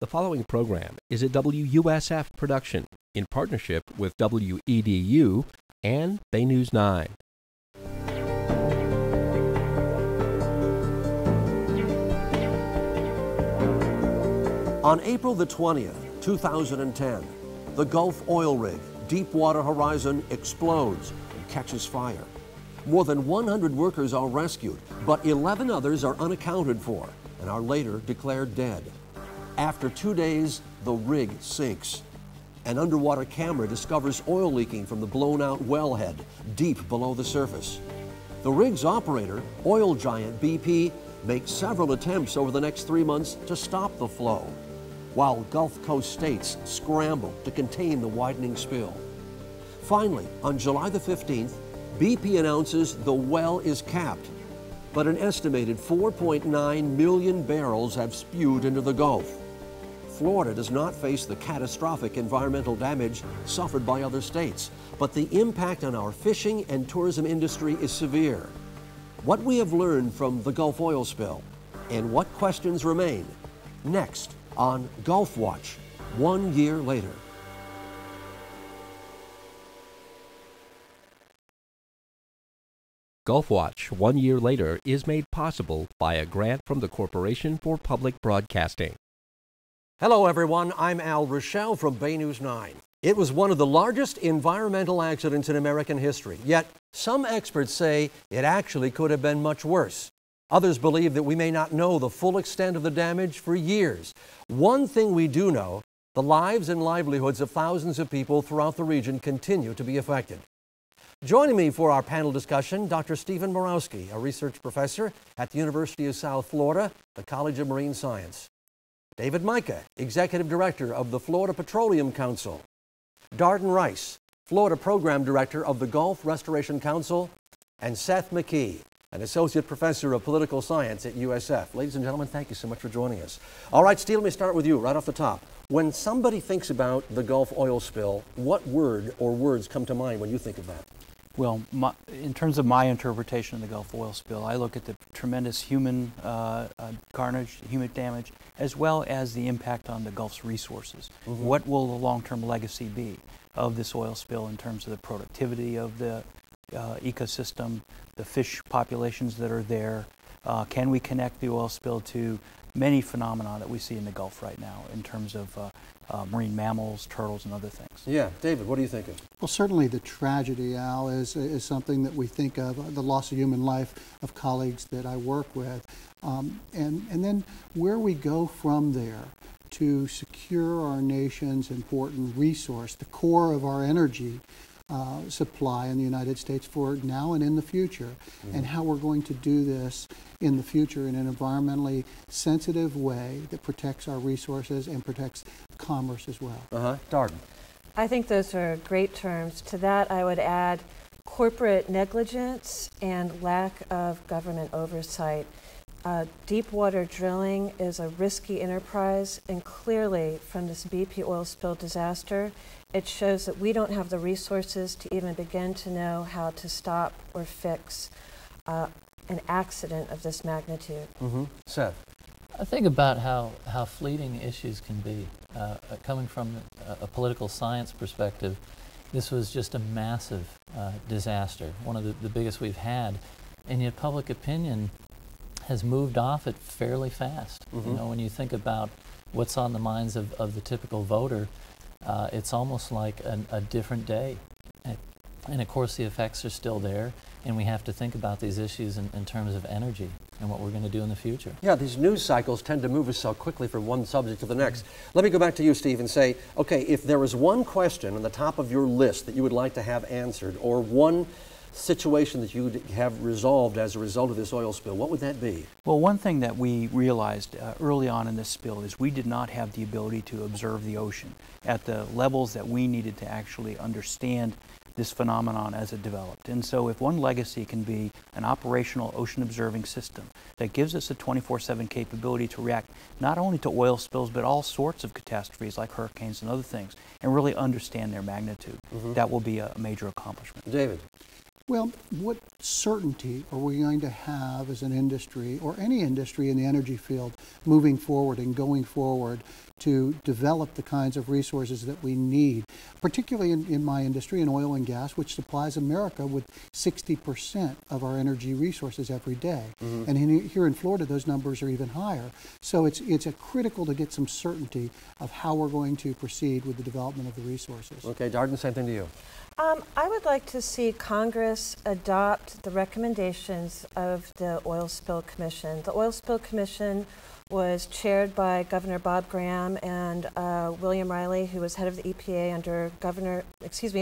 The following program is a WUSF production in partnership with WEDU and Bay News 9. On April the 20th, 2010, the Gulf oil rig, Deepwater Horizon, explodes and catches fire. More than 100 workers are rescued, but 11 others are unaccounted for and are later declared dead. After 2 days, the rig sinks. An underwater camera discovers oil leaking from the blown-out wellhead deep below the surface. The rig's operator, oil giant BP, makes several attempts over the next 3 months to stop the flow, while Gulf Coast states scramble to contain the widening spill. Finally, on July the 15th, BP announces the well is capped, but an estimated 4.9 million barrels have spewed into the Gulf. Florida does not face the catastrophic environmental damage suffered by other states, but the impact on our fishing and tourism industry is severe. What we have learned from the Gulf oil spill and what questions remain, next on GulfWatch, 1 year later. GulfWatch 1 year later is made possible by a grant from the Corporation for Public Broadcasting. Hello everyone, I'm Al Rochelle from Bay News 9. It was one of the largest environmental accidents in American history, yet some experts say it actually could have been much worse. Others believe that we may not know the full extent of the damage for years. One thing we do know, the lives and livelihoods of thousands of people throughout the region continue to be affected. Joining me for our panel discussion, Dr. Stephen Borowski, a research professor at the University of South Florida, the College of Marine Science. David Mica, Executive Director of the Florida Petroleum Council. Darden Rice, Florida Program Director of the Gulf Restoration Council. And Seth McKee, an Associate Professor of Political Science at USF. Ladies and gentlemen, thank you so much for joining us. All right, Steve, let me start with you right off the top. When somebody thinks about the Gulf oil spill, what word or words come to mind when you think of that? Well, in terms of my interpretation of the Gulf oil spill, I look at the tremendous human carnage, human damage, as well as the impact on the Gulf's resources. Mm-hmm. What will the long-term legacy be of this oil spill in terms of the productivity of the ecosystem, the fish populations that are there? Can we connect the oil spill to many phenomena that we see in the Gulf right now in terms of marine mammals, turtles, and other things? Yeah, David, what do you think of? Well, certainly the tragedy, Al, is something that we think of, the loss of human life of colleagues that I work with. And then where we go from there to secure our nation's important resource, the core of our energy supply in the United States for now and in the future, and how we're going to do this in the future in an environmentally sensitive way that protects our resources and protects commerce as well. Darden. I think those are great terms. To that, I would add corporate negligence and lack of government oversight. Deep water drilling is a risky enterprise, and clearly from this BP oil spill disaster, it shows that we don't have the resources to even begin to know how to stop or fix an accident of this magnitude. Seth. I think about how fleeting issues can be. Coming from a political science perspective, this was just a massive disaster, one of the biggest we've had, and yet public opinion has moved off it fairly fast. You know, when you think about what's on the minds of the typical voter, it's almost like a different day. And of course the effects are still there, and we have to think about these issues in terms of energy and what we're going to do in the future. Yeah, these news cycles tend to move us so quickly from one subject to the next. Let me go back to you, Steve, and say, okay, if there was one question on the top of your list that you would like to have answered, or one situation that you would have resolved as a result of this oil spill, what would that be? Well, one thing that we realized early on in this spill is we did not have the ability to observe the ocean at the levels that we needed to actually understand this phenomenon as it developed. And so if one legacy can be an operational ocean observing system that gives us a 24/7 capability to react not only to oil spills but all sorts of catastrophes like hurricanes and other things, and really understand their magnitude, that will be a major accomplishment. David. Well, what certainty are we going to have as an industry, or any industry in the energy field, moving forward and going forward to develop the kinds of resources that we need, particularly in my industry, in oil and gas, which supplies America with 60% of our energy resources every day. Mm-hmm. And here in Florida, those numbers are even higher. So it's critical to get some certainty of how we're going to proceed with the development of the resources. Okay, Darden, same thing to you. I would like to see Congress adopt the recommendations of the Oil Spill Commission. The Oil Spill Commission was chaired by Governor Bob Graham and William Riley, who was head of the EPA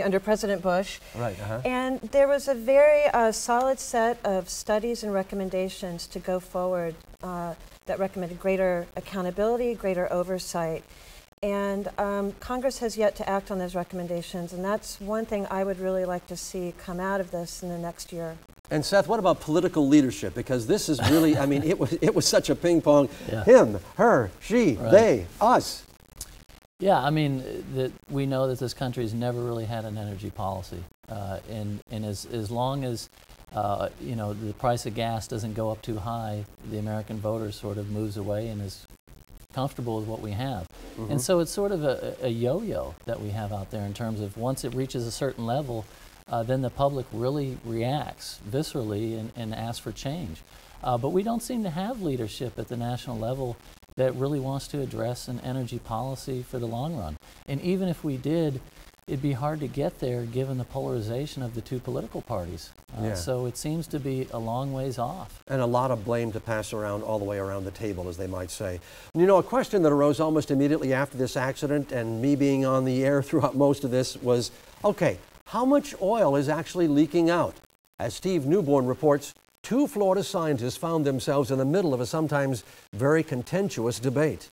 under President Bush. Right. And there was a very solid set of studies and recommendations to go forward that recommended greater accountability, greater oversight. And Congress has yet to act on those recommendations, and that's one thing I would really like to see come out of this in the next year. And Seth, what about political leadership? Because this is really, I mean, it was such a ping pong. Yeah. Him, her, she, right. They, us. Yeah, I mean, we know that this country's never really had an energy policy, and as long as the price of gas doesn't go up too high, the American voter sort of moves away and is comfortable with what we have. Mm-hmm. And so it's sort of a yo-yo that we have out there in terms of once it reaches a certain level, then the public really reacts viscerally and asks for change. But we don't seem to have leadership at the national level that really wants to address an energy policy for the long run. And even if we did, it'd be hard to get there given the polarization of the two political parties. So it seems to be a long ways off. And a lot of blame to pass around all the way around the table, as they might say. You know, a question that arose almost immediately after this accident, and me being on the air throughout most of this, was, okay, how much oil is actually leaking out? As Steve Newborn reports, 2 Florida scientists found themselves in the middle of a sometimes very contentious debate.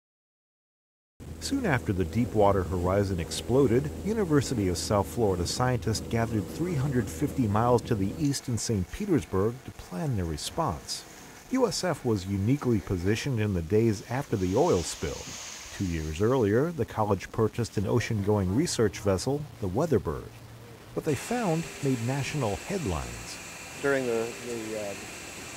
Soon after the Deepwater Horizon exploded, University of South Florida scientists gathered 350 miles to the east in St. Petersburg to plan their response. USF was uniquely positioned in the days after the oil spill. 2 years earlier, the college purchased an ocean-going research vessel, the Weatherbird. What they found made national headlines. During the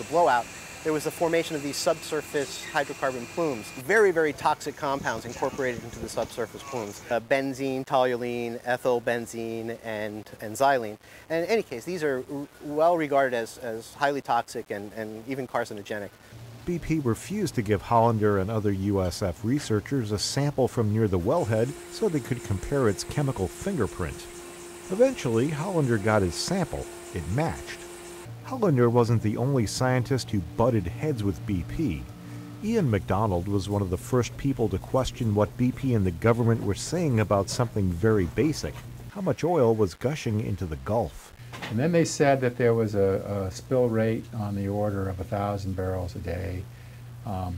blowout, there was the formation of these subsurface hydrocarbon plumes, very, very toxic compounds incorporated into the subsurface plumes. Benzene, toluene, ethylbenzene, and xylene. And in any case, these are well regarded as highly toxic and even carcinogenic. BP refused to give Hollander and other USF researchers a sample from near the wellhead so they could compare its chemical fingerprint. Eventually, Hollander got his sample. It matched. Hollander wasn't the only scientist who butted heads with BP. Ian MacDonald was one of the first people to question what BP and the government were saying about something very basic: how much oil was gushing into the Gulf. And then they said that there was a spill rate on the order of 1,000 barrels a day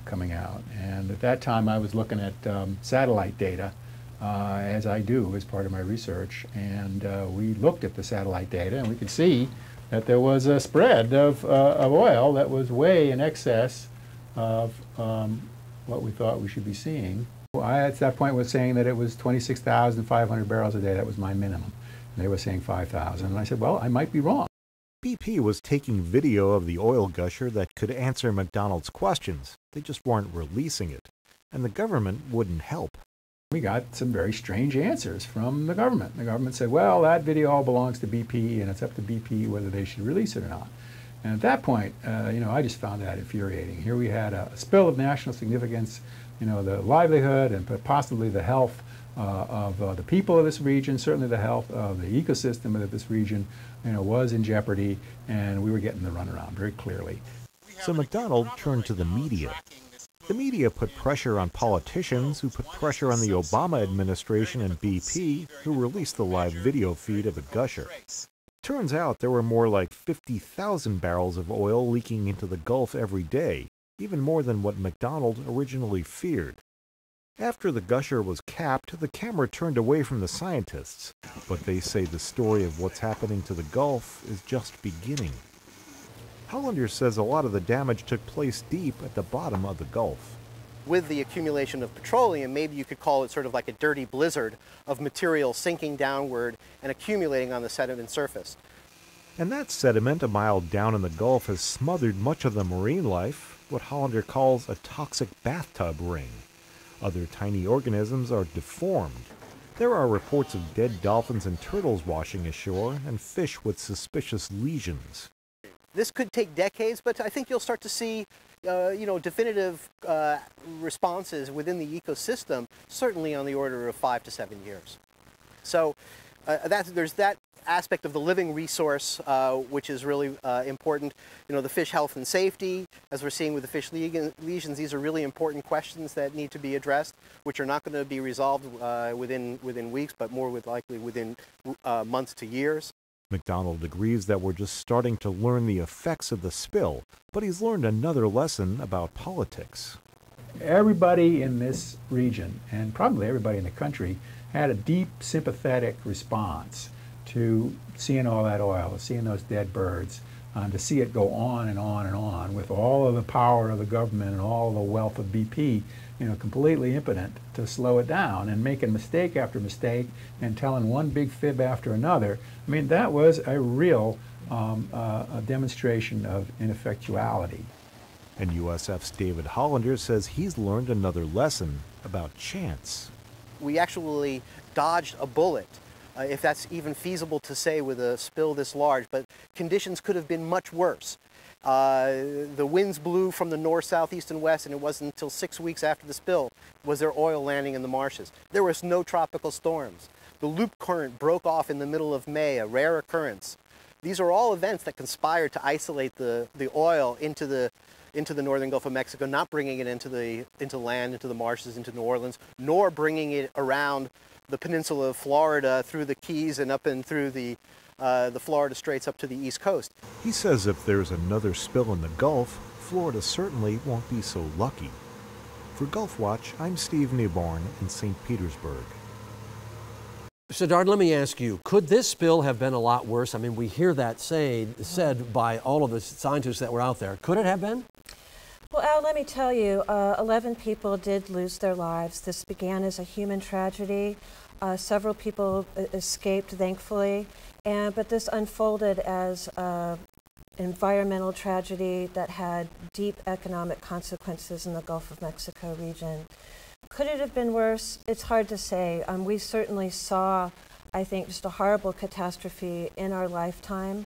coming out. And at that time I was looking at satellite data, as I do as part of my research, and we looked at the satellite data and we could see that there was a spread of oil that was way in excess of what we thought we should be seeing. I at that point was saying that it was 26,500 barrels a day. That was my minimum. And they were saying 5,000. And I said, well, I might be wrong. BP was taking video of the oil gusher that could answer MacDonald's questions. They just weren't releasing it. And the government wouldn't help. We got some very strange answers from the government. The government said, well, that video all belongs to BP, and it's up to BP whether they should release it or not. And at that point, I just found that infuriating. Here we had a spill of national significance, the livelihood and possibly the health of the people of this region, certainly the health of the ecosystem of this region, was in jeopardy, and we were getting the runaround very clearly. So MacDonald turned to the media. The media put pressure on politicians, who put pressure on the Obama administration and BP, who released the live video feed of the gusher. Turns out there were more like 50,000 barrels of oil leaking into the Gulf every day, even more than what MacDonald originally feared. After the gusher was capped, the camera turned away from the scientists, but they say the story of what's happening to the Gulf is just beginning. Hollander says a lot of the damage took place deep at the bottom of the Gulf. With the accumulation of petroleum, maybe you could call it sort of like a dirty blizzard of material sinking downward and accumulating on the sediment surface. And that sediment a mile down in the Gulf has smothered much of the marine life, what Hollander calls a toxic bathtub ring. Other tiny organisms are deformed. There are reports of dead dolphins and turtles washing ashore and fish with suspicious lesions. This could take decades, but I think you'll start to see definitive responses within the ecosystem, certainly on the order of 5 to 7 years. So there's that aspect of the living resource, which is really important. The fish health and safety, as we're seeing with the fish lesions, these are really important questions that need to be addressed, which are not going to be resolved within weeks, but more likely within months to years. MacDonald agrees that we're just starting to learn the effects of the spill, but he's learned another lesson about politics. Everybody in this region, and probably everybody in the country, had a deep sympathetic response to seeing all that oil, seeing those dead birds, to see it go on and on and on with all of the power of the government and all the wealth of BP, completely impotent to slow it down and making mistake after mistake and telling one big fib after another. I mean, that was a real a demonstration of ineffectuality. And USF's David Hollander says he's learned another lesson about chance. We actually dodged a bullet, if that's even feasible to say with a spill this large, but conditions could have been much worse. The winds blew from the north, south, east, and west, and it wasn't until 6 weeks after the spill was there oil landing in the marshes. There was no tropical storms. The loop current broke off in the middle of May, a rare occurrence. These are all events that conspired to isolate the oil into the northern Gulf of Mexico, not bringing it into land, into the marshes, into New Orleans, nor bringing it around the peninsula of Florida through the Keys and up and through the Florida Straits up to the East Coast. He says if there's another spill in the Gulf, Florida certainly won't be so lucky. For GulfWatch, I'm Steve Newborn in St. Petersburg. Siddharth, let me ask you, could this spill have been a lot worse? I mean, we hear that said by all of the scientists that were out there. Could it have been? Well, Al, let me tell you, 11 people did lose their lives. This began as a human tragedy. Several people escaped, thankfully, but this unfolded as an environmental tragedy that had deep economic consequences in the Gulf of Mexico region. Could it have been worse? It's hard to say. We certainly saw, I think, just a horrible catastrophe in our lifetime.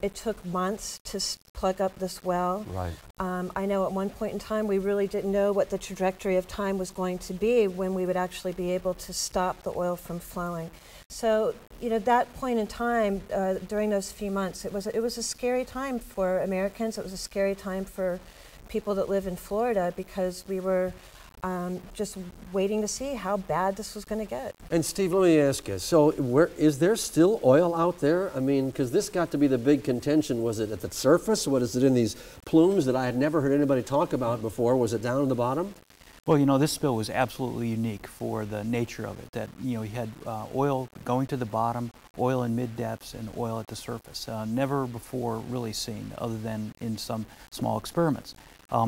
It took months to plug up this well. Right. I know at one point in time we really didn't know what the trajectory of time was going to be when we would actually be able to stop the oil from flowing. So, that point in time, during those few months, it was a scary time for Americans. It was a scary time for people that live in Florida because we were just waiting to see how bad this was going to get. And Steve, let me ask you, so is there still oil out there? I mean, because this got to be the big contention. Was it at the surface? What is it in these plumes that I had never heard anybody talk about before? Was it down at the bottom? Well, this spill was absolutely unique for the nature of it, that, you had oil going to the bottom, oil in mid-depths, and oil at the surface. Never before really seen, other than in some small experiments.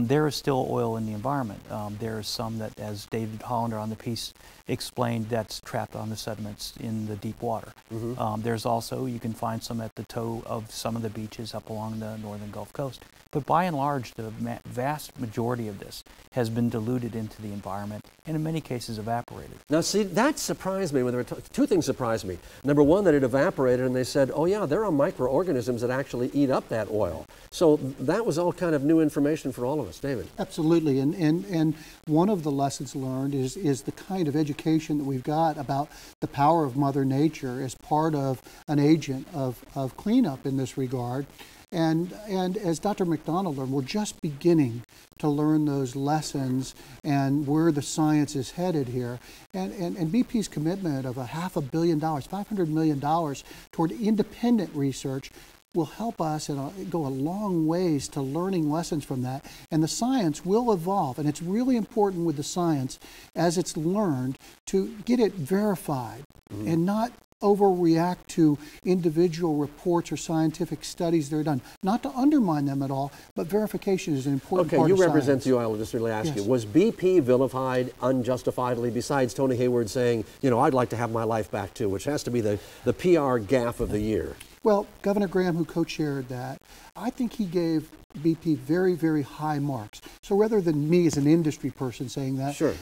There is still oil in the environment. There is some that, as David Hollander on the piece explained, that's trapped on the sediments in the deep water. Mm-hmm. There's also, you can find some at the toe of some of the beaches up along the northern Gulf Coast. But by and large, the vast majority of this has been diluted into the environment and in many cases evaporated. Now see, that surprised me when there were two things surprised me. Number one, that it evaporated and they said, oh yeah, there are microorganisms that actually eat up that oil. So that was all kind of new information for all of us. David. Absolutely, and one of the lessons learned is the kind of education that we've got about the power of Mother Nature as part of an agent of cleanup in this regard. And as Dr. MacDonald learned, we're just beginning to learn those lessons and where the science is headed here. And BP's commitment of $500 million, $500 million toward independent research will help us and go a long ways to learning lessons from that. And the science will evolve. And it's really important with the science, as it's learned, to get it verified and not overreact to individual reports or scientific studies that are done. Not to undermine them at all, but verification is an important part of science. Okay, you represent the oil industry. Let me ask you, was BP vilified unjustifiably, besides Tony Hayward saying, I'd like to have my life back too, which has to be the PR gaffe of the year? Well, Governor Graham, who co-chaired that, I think he gave BP very, very high marks. So rather than me as an industry person saying that, Sure.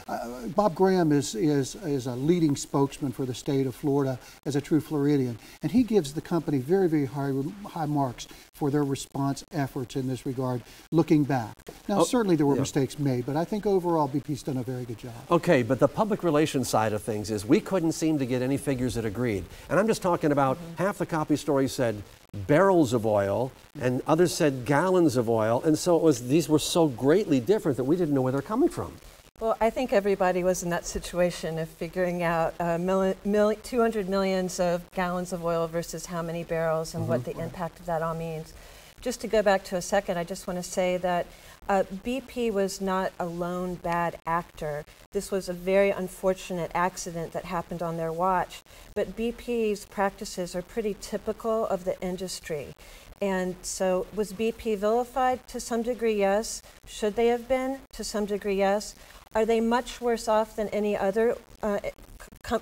Bob Graham is a leading spokesman for the state of Florida as a true Floridian, and he gives the company very, very high marks for their response efforts in this regard, looking back. Now, certainly there were mistakes made, but I think overall BP's done a very good job. Okay, but the public relations side of things is we couldn't seem to get any figures that agreed. And I'm just talking about half the copy story said barrels of oil and others said gallons of oil. And so it was, these were so greatly different that we didn't know where they're coming from. Well, I think everybody was in that situation of figuring out 200 millions of gallons of oil versus how many barrels and what the impact of that all means. Just to go back to a second, I just want to say that BP was not a lone bad actor. This was a very unfortunate accident that happened on their watch. But BP's practices are pretty typical of the industry. And so was BP vilified? To some degree, yes. Should they have been? To some degree, yes. Are they much worse off than any other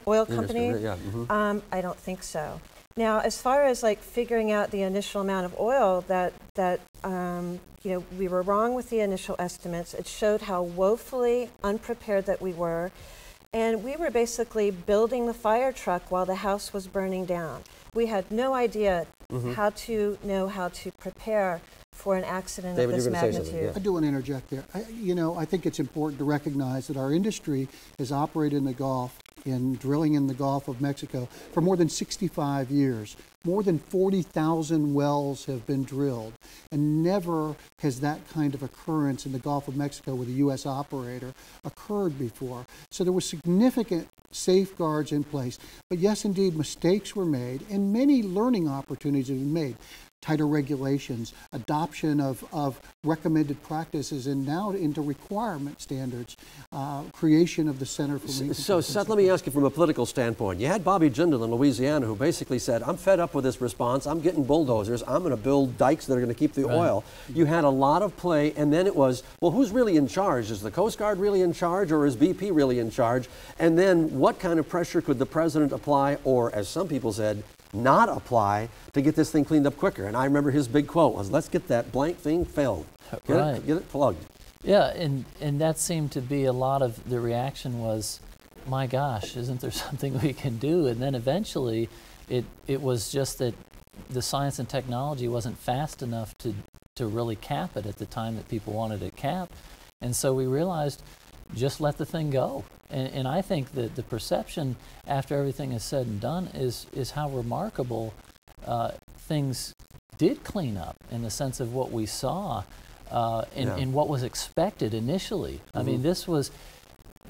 oil company? I don't think so. Now, as far as like figuring out the initial amount of oil that you know, we were wrong with the initial estimates. It showed how woefully unprepared that we were. And we were basically building the fire truck while the house was burning down. We had no idea how to prepare for an accident David, of this you're gonna say magnitude. something, yeah. I do want to interject there. I think it's important to recognize that our industry has operated in the Gulf, in drilling in the Gulf of Mexico, for more than 65 years. More than 40,000 wells have been drilled, and never has that kind of occurrence in the Gulf of Mexico with a U.S. operator occurred before. So there were significant safeguards in place. But yes, indeed, mistakes were made, and many learning opportunities have been made. Tighter regulations, adoption of recommended practices, and now into requirement standards, creation of the Center for Maintenance. So, Seth, let me ask you from a political standpoint. You had Bobby Jindal in Louisiana who basically said, I'm fed up with this response. I'm getting bulldozers. I'm going to build dikes that are going to keep the oil. You had a lot of play, and then it was, well, who's really in charge? Is the Coast Guard really in charge, or is BP really in charge? And then what kind of pressure could the president apply, or as some people said, not apply, to get this thing cleaned up quicker? And I remember his big quote was, let's get that blank thing filled. Get it plugged. Yeah, and that seemed to be a lot of the reaction was, my gosh, isn't there something we can do? And then eventually it was just that the science and technology wasn't fast enough to really cap it at the time that people wanted it capped. And so we realized, just let the thing go. And I think that the perception after everything is said and done is how remarkable things did clean up in the sense of what we saw and what was expected initially. I mean, this was,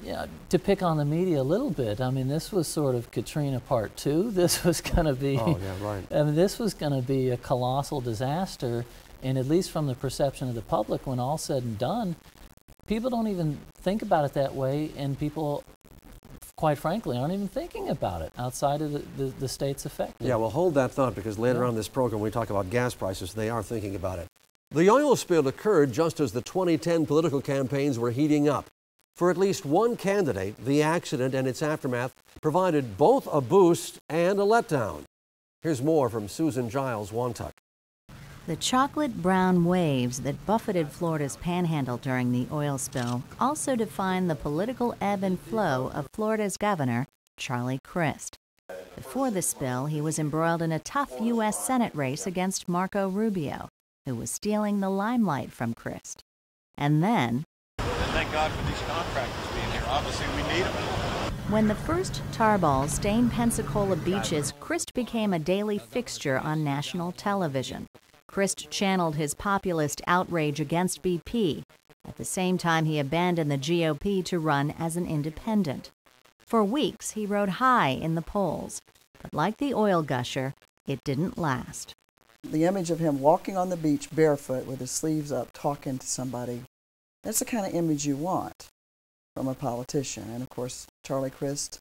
to pick on the media a little bit, I mean, this was sort of Katrina Part 2. This was going to be, I mean, this was going to be a colossal disaster. And at least from the perception of the public, when all said and done, people don't even think about it that way, and people, quite frankly, aren't even thinking about it outside of the states affected. Yeah, well, hold that thought, because later on in this program, when we talk about gas prices, they are thinking about it. The oil spill occurred just as the 2010 political campaigns were heating up. For at least one candidate, the accident and its aftermath provided both a boost and a letdown. Here's more from Susan Giles Wantuck. The chocolate brown waves that buffeted Florida's panhandle during the oil spill also define the political ebb and flow of Florida's governor, Charlie Crist. Before the spill, he was embroiled in a tough U.S. Senate race against Marco Rubio, who was stealing the limelight from Crist. And then, thank God for these contractors being here. Obviously, we need them. When the first tar balls stained Pensacola beaches, Crist became a daily fixture on national television. Crist channeled his populist outrage against BP. At the same time, he abandoned the GOP to run as an independent. For weeks, he rode high in the polls. But like the oil gusher, it didn't last. The image of him walking on the beach barefoot with his sleeves up, talking to somebody, that's the kind of image you want from a politician. And of course, Charlie Crist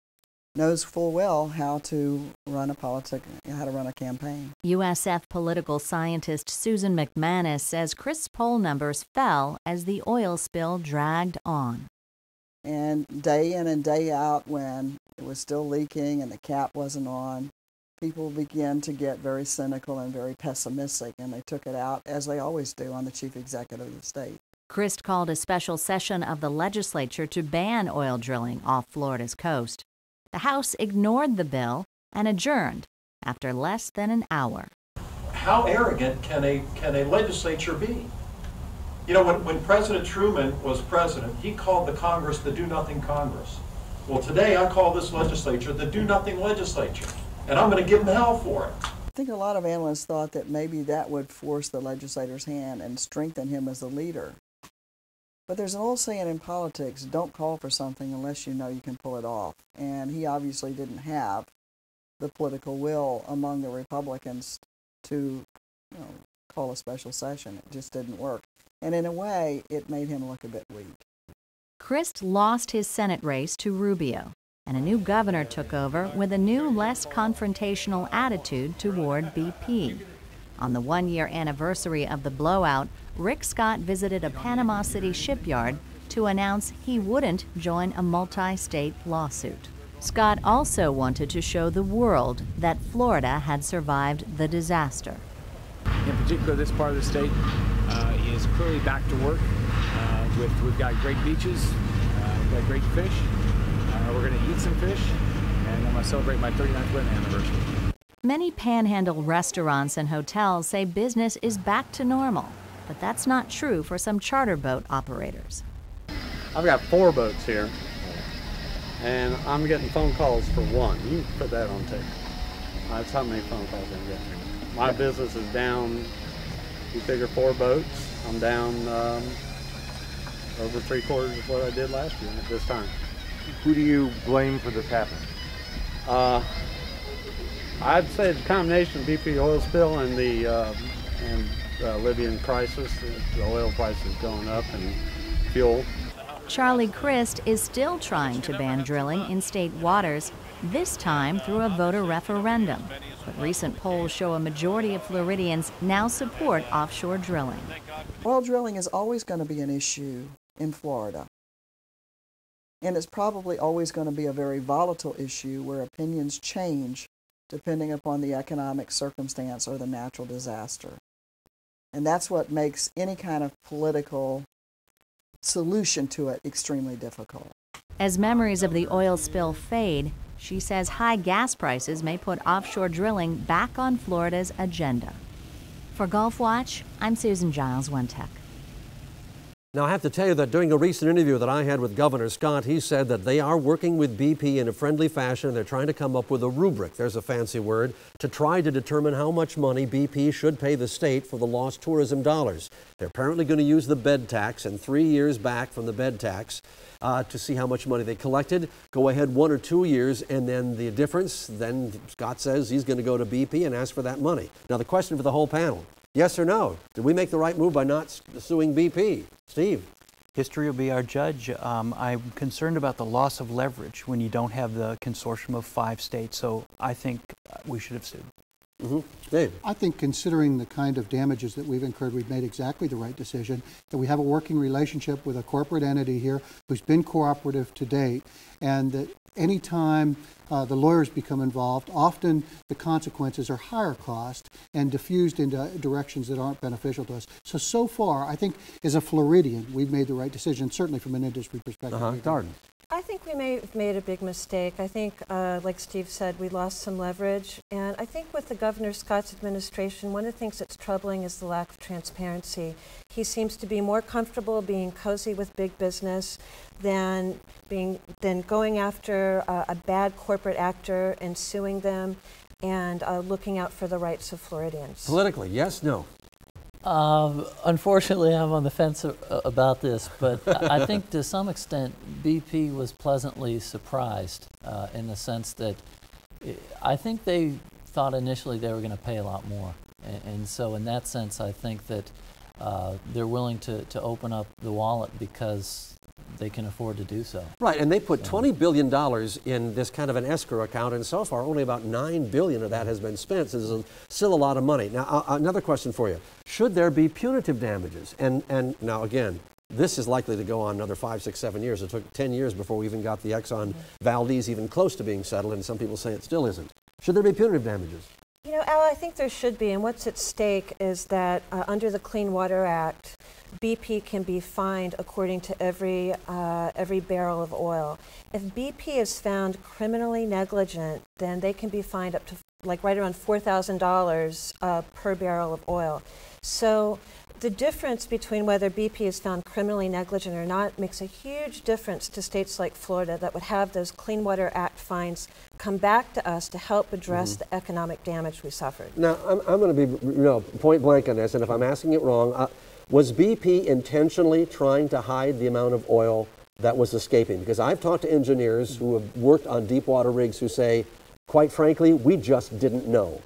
knows full well how to run a campaign. USF political scientist Susan McManus says Crist's poll numbers fell as the oil spill dragged on. And day in and day out, when it was still leaking and the cap wasn't on, people began to get very cynical and very pessimistic, and they took it out, as they always do, on the chief executive of the state. Crist called a special session of the legislature to ban oil drilling off Florida's coast. The House ignored the bill and adjourned after less than an hour. How arrogant can a legislature be? You know, when President Truman was president, he called the Congress the do-nothing Congress. Well, today I call this legislature the do-nothing legislature, and I'm going to give them hell for it. I think a lot of analysts thought that maybe that would force the legislator's hand and strengthen him as a leader. But there's an old saying in politics, don't call for something unless you know you can pull it off. And he obviously didn't have the political will among the Republicans to call a special session. It just didn't work. And in a way, it made him look a bit weak. Crist lost his Senate race to Rubio, and a new governor took over with a new, less confrontational attitude toward BP. On the one-year anniversary of the blowout, Rick Scott visited a Panama City shipyard to announce he wouldn't join a multi-state lawsuit. Scott also wanted to show the world that Florida had survived the disaster. In particular, this part of the state is clearly back to work. We've got great beaches, we've got great fish. We're going to eat some fish, and I'm going to celebrate my 39th wedding anniversary. Many Panhandle restaurants and hotels say business is back to normal, but that's not true for some charter boat operators. I've got 4 boats here, and I'm getting phone calls for 1. You can put that on tape. That's how many phone calls I'm getting. My business is down, you figure 4 boats, I'm down over 3/4 of what I did last year at this time. Who do you blame for this happening? I'd say the combination of BP oil spill and the Libyan crisis, the oil prices going up and fuel. Charlie Crist is still trying to ban drilling in state waters, this time through a voter referendum. But recent polls show a majority of Floridians now support offshore drilling. Oil drilling is always going to be an issue in Florida. And it's probably always going to be a very volatile issue where opinions change depending upon the economic circumstance or the natural disaster. And that's what makes any kind of political solution to it extremely difficult. As memories of the oil spill fade, she says high gas prices may put offshore drilling back on Florida's agenda. For GulfWatch, I'm Susan Giles, One Tech. Now, I have to tell you that during a recent interview that I had with Governor Scott, he said that they are working with BP in a friendly fashion. They're trying to come up with a rubric, there's a fancy word, to try to determine how much money BP should pay the state for the lost tourism dollars. They're apparently going to use the bed tax and 3 years back from the bed tax to see how much money they collected. Go ahead 1 or 2 years, and then the difference, then Scott says he's going to go to BP and ask for that money. Now, the question for the whole panel, yes or no? Did we make the right move by not suing BP? Steve? History will be our judge. I'm concerned about the loss of leverage when you don't have the consortium of 5 states, so I think we should have sued. Dave? I think considering the kind of damages that we've incurred, we've made exactly the right decision, that we have a working relationship with a corporate entity here who's been cooperative to date, and that any time the lawyers become involved, often the consequences are higher cost and diffused into directions that aren't beneficial to us. So far, I think as a Floridian, we've made the right decision, certainly from an industry perspective. Darden? I think we may have made a big mistake. I think, like Steve said, we lost some leverage. And I think with the Governor Scott's administration, one of the things that's troubling is the lack of transparency. He seems to be more comfortable being cozy with big business than going after a bad corporate actor and suing them and looking out for the rights of Floridians. Politically, yes, no? Unfortunately, I'm on the fence about this, but I think to some extent BP was pleasantly surprised in the sense that I think they thought initially they were going to pay a lot more. And so in that sense, I think that they're willing to open up the wallet because they can afford to do so. Right, and they put $20 billion in this kind of an escrow account, and so far only about $9 billion of that has been spent, so there's still a lot of money. Now, another question for you. Should there be punitive damages? And now, again, this is likely to go on another 5, 6, 7 years. It took 10 years before we even got the Exxon Valdez even close to being settled, and some people say it still isn't. Should there be punitive damages? You know, Al, I think there should be, and what's at stake is that under the Clean Water Act, BP can be fined according to every barrel of oil. If BP is found criminally negligent, then they can be fined up to like right around $4,000 per barrel of oil. So the difference between whether BP is found criminally negligent or not makes a huge difference to states like Florida that would have those Clean Water Act fines come back to us to help address the economic damage we suffered. Now, I'm going to be point blank on this, and if I'm asking it wrong, was BP intentionally trying to hide the amount of oil that was escaping? Because I've talked to engineers who have worked on deep water rigs who say, quite frankly, we just didn't know.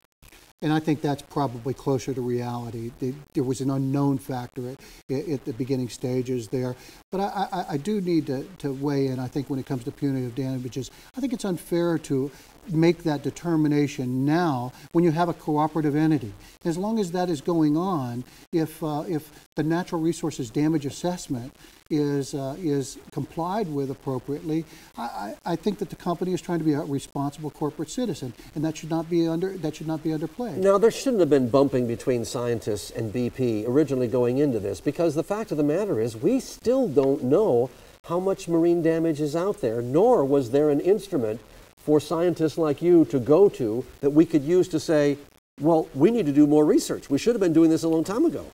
And I think that's probably closer to reality. There was an unknown factor at the beginning stages there. But I do need to weigh in. I think when it comes to punitive damages, I think it's unfair to make that determination now when you have a cooperative entity. As long as that is going on, if the natural resources damage assessment is complied with appropriately, I think that the company is trying to be a responsible corporate citizen, and that should not be underplayed. Now, there shouldn't have been bumping between scientists and BP originally going into this, because the fact of the matter is we still don't know how much marine damage is out there, nor was there an instrument for scientists like you to go to that we could use to say, well, we need to do more research. We should have been doing this a long time ago.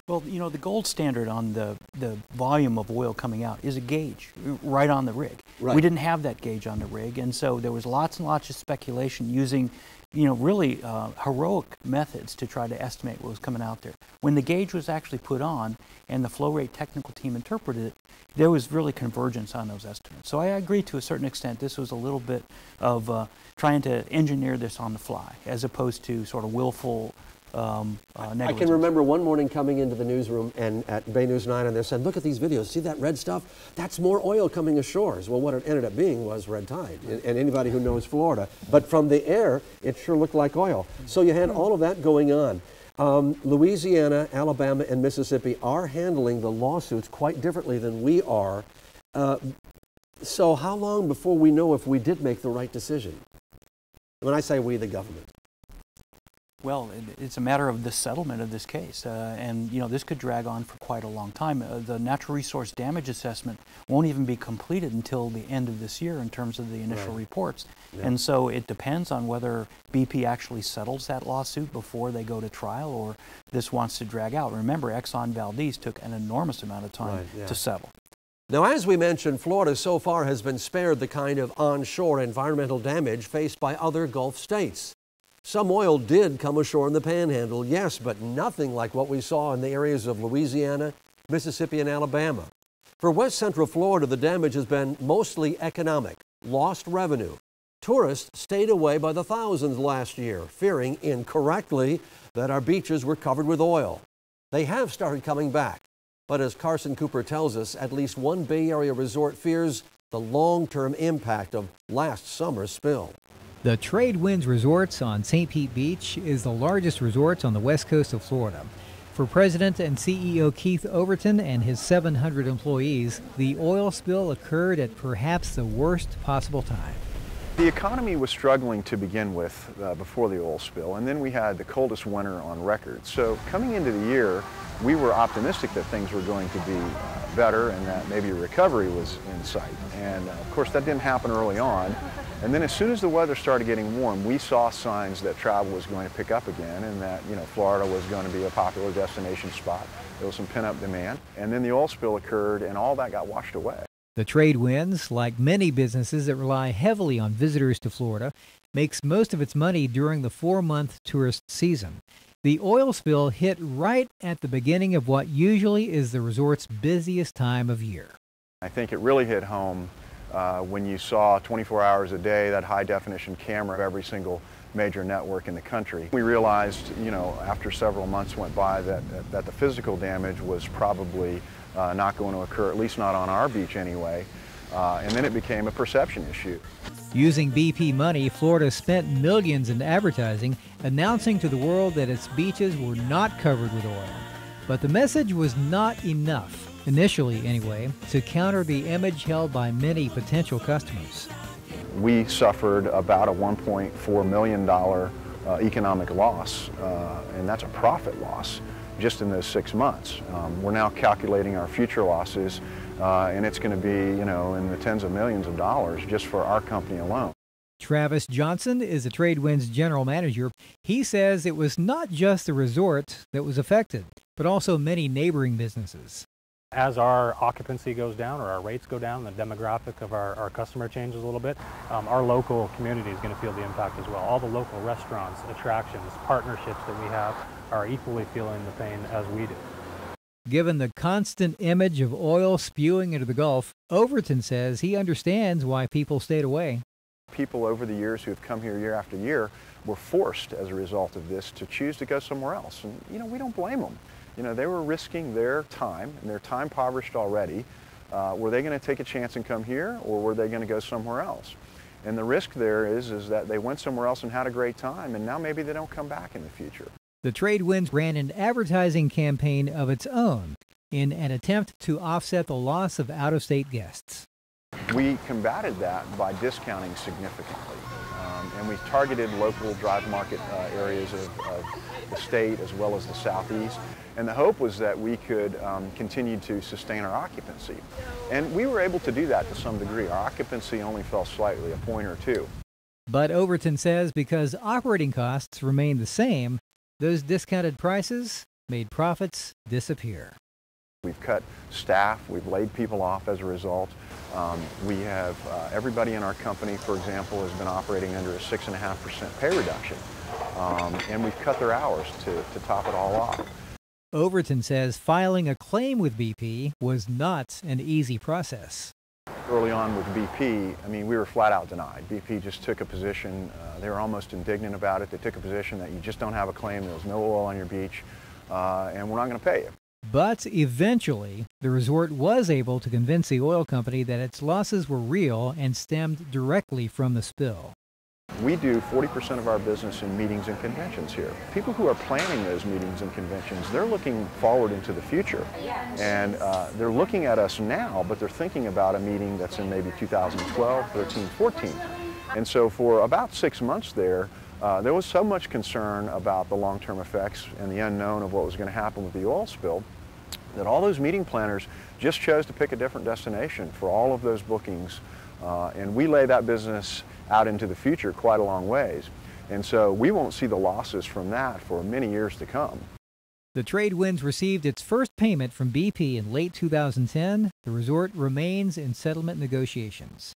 Well, you know, the gold standard on the volume of oil coming out is a gauge right on the rig. Right. We didn't have that gauge on the rig, and so there was lots and lots of speculation using, you know, really heroic methods to try to estimate what was coming out there. When the gauge was actually put on and the flow rate technical team interpreted it, there was really convergence on those estimates. So I agree to a certain extent this was a little bit of trying to engineer this on the fly as opposed to sort of willful negligence. I can remember one morning coming into the newsroom and at Bay News 9 and they said, look at these videos, see that red stuff? That's more oil coming ashores. Well, what it ended up being was red tide, and anybody who knows Florida. But from the air, it sure looked like oil. So you had all of that going on. Louisiana, Alabama, and Mississippi are handling the lawsuits quite differently than we are. So how long before we know if we did make the right decision? When I say we, the government. Well, it's a matter of the settlement of this case, and you know this could drag on for quite a long time. The natural resource damage assessment won't even be completed until the end of this year in terms of the initial reports, and so it depends on whether BP actually settles that lawsuit before they go to trial, or this wants to drag out. Remember, Exxon Valdez took an enormous amount of time to settle. Now, as we mentioned, Florida so far has been spared the kind of onshore environmental damage faced by other Gulf states. Some oil did come ashore in the Panhandle, yes, but nothing like what we saw in the areas of Louisiana, Mississippi, and Alabama. For West Central Florida, the damage has been mostly economic, lost revenue. Tourists stayed away by the thousands last year, fearing incorrectly that our beaches were covered with oil. They have started coming back, but as Carson Cooper tells us, at least one Bay Area resort fears the long-term impact of last summer's spill. The Tradewinds Resorts on St. Pete Beach is the largest resort on the west coast of Florida. For President and CEO Keith Overton and his 700 employees, the oil spill occurred at perhaps the worst possible time. The economy was struggling to begin with before the oil spill, and then we had the coldest winter on record. So coming into the year, we were optimistic that things were going to be better and that maybe a recovery was in sight. And of course that didn't happen early on. And then as soon as the weather started getting warm, we saw signs that travel was going to pick up again and that, you know, Florida was going to be a popular destination spot. There was some pent-up demand. And then the oil spill occurred and all that got washed away. The Tradewinds, like many businesses that rely heavily on visitors to Florida, makes most of its money during the 4-month tourist season. The oil spill hit right at the beginning of what usually is the resort's busiest time of year. I think it really hit home when you saw 24 hours a day that high-definition camera of every single major network in the country. We realized, you know, after several months went by that the physical damage was probably not going to occur, at least not on our beach anyway, and then it became a perception issue. Using BP money, Florida spent millions in advertising, announcing to the world that its beaches were not covered with oil. But the message was not enough, initially anyway, to counter the image held by many potential customers. we suffered about a $1.4 million economic loss, and that's a profit loss just in those 6 months. We're now calculating our future losses, and it's going to be, you know, in the tens of millions of dollars just for our company alone. Travis Johnson is the Tradewinds general manager. He says it was not just the resort that was affected, but also many neighboring businesses. As our occupancy goes down or our rates go down, the demographic of our customer changes a little bit, our local community is going to feel the impact as well. All the local restaurants, attractions, partnerships that we have are equally feeling the pain as we do. Given the constant image of oil spewing into the Gulf, Overton says he understands why people stayed away. People over the years who have come here year after year were forced as a result of this to choose to go somewhere else. And, you know, we don't blame them. You know, they were risking their time, and they're time impoverished already. Were they going to take a chance and come here, or were they going to go somewhere else? And the risk there is that they went somewhere else and had a great time, and now maybe they don't come back in the future. The Tradewinds ran an advertising campaign of its own in an attempt to offset the loss of out-of-state guests. We combated that by discounting significantly, and we targeted local drive market areas of the state as well as the southeast, and the hope was that we could continue to sustain our occupancy. And we were able to do that to some degree. Our occupancy only fell slightly, a point or two. But Overton says because operating costs remained the same, those discounted prices made profits disappear. We've cut staff, we've laid people off as a result. We have everybody in our company, for example, has been operating under a 6.5% pay reduction, and we've cut their hours to top it all off. Overton says filing a claim with BP was not an easy process. Early on with BP, I mean, we were flat out denied. BP just took a position, they were almost indignant about it. They took a position that you just don't have a claim, there's no oil on your beach, and we're not going to pay you. But eventually, the resort was able to convince the oil company that its losses were real and stemmed directly from the spill. We do 40% of our business in meetings and conventions here. People who are planning those meetings and conventions, they're looking forward into the future. And they're looking at us now, but they're thinking about a meeting that's in maybe 2012, 13, 14. And so for about 6 months there was so much concern about the long-term effects and the unknown of what was going to happen with the oil spill that all those meeting planners just chose to pick a different destination for all of those bookings. And we lay that business out into the future quite a long ways. And so we won't see the losses from that for many years to come. The Tradewinds received its first payment from BP in late 2010. The resort remains in settlement negotiations.